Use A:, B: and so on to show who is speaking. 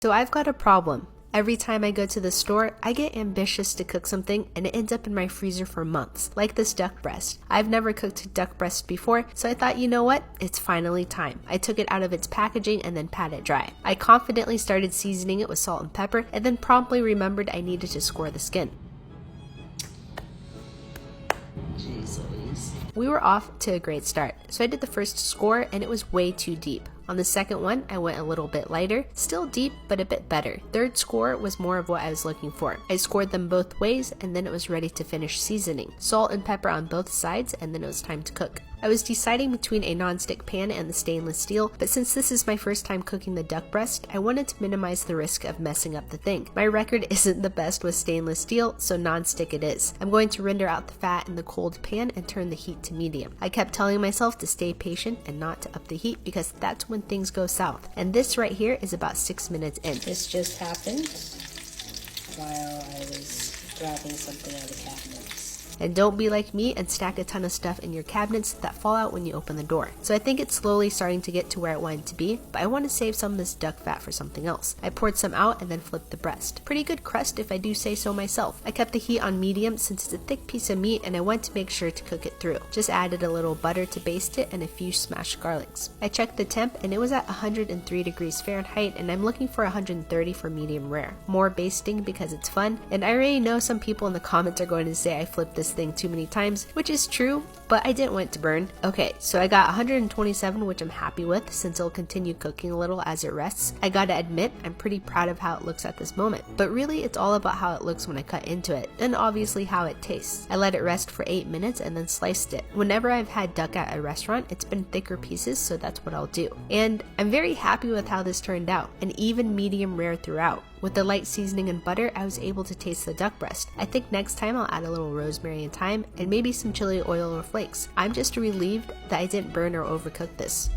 A: So I've got a problem. Every time I go to the store, I get ambitious to cook something and it ends up in my freezer for months, like this duck breast. I've never cooked duck breast before, so I thought, you know what? It's finally time. I took it out of its packaging and then pat it dry. I confidently started seasoning it with salt and pepper and then promptly remembered I needed to score the skin. Jeez Louise. We were off to a great start, so I did the first score and it was way too deep. On the second one, I went a little bit lighter, still deep, but a bit better. Third score was more of what I was looking for. I scored them both ways, and then it was ready to finish seasoning. Salt and pepper on both sides, and then it was time to cook. I was deciding between a non-stick pan and the stainless steel, but since this is my first time cooking the duck breast, I wanted to minimize the risk of messing up the thing. My record isn't the best with stainless steel, so non-stick it is. I'm going to render out the fat in the cold pan and turn the heat to medium. I kept telling myself to stay patient and not to up the heat because that's when things go south. And this right here is about 6 minutes in. This just happened while I was grabbing something out of the cabinets. And don't be like me and stack a ton of stuff in your cabinets that fall out when you open the door. So I think it's slowly starting to get to where I want it to be, but I want to save some of this duck fat for something else. I poured some out and then flipped the breast. Pretty good crust if I do say so myself. I kept the heat on medium since it's a thick piece of meat and I want to make sure to cook it through. Just added a little butter to baste it and a few smashed garlics. I checked the temp and it was at 103 degrees Fahrenheit and I'm looking for 130 for medium rare. More basting because it's fun, and I already know some people in the comments are going to say I flipped this thing too many times, which is true, but I didn't want it to burn. Okay, so I got 127, which I'm happy with since it'll continue cooking a little as it rests. I gotta admit, I'm pretty proud of how it looks at this moment, but really it's all about how it looks when I cut into it, and obviously how it tastes. I let it rest for 8 minutes and then sliced it. Whenever I've had duck at a restaurant, it's been thicker pieces, so that's what I'll do. And I'm very happy with how this turned out, an even medium rare throughout. With the light seasoning and butter, I was able to taste the duck breast. I think next time I'll add a little rosemary and thyme and maybe some chili oil or flakes. I'm just relieved that I didn't burn or overcook this.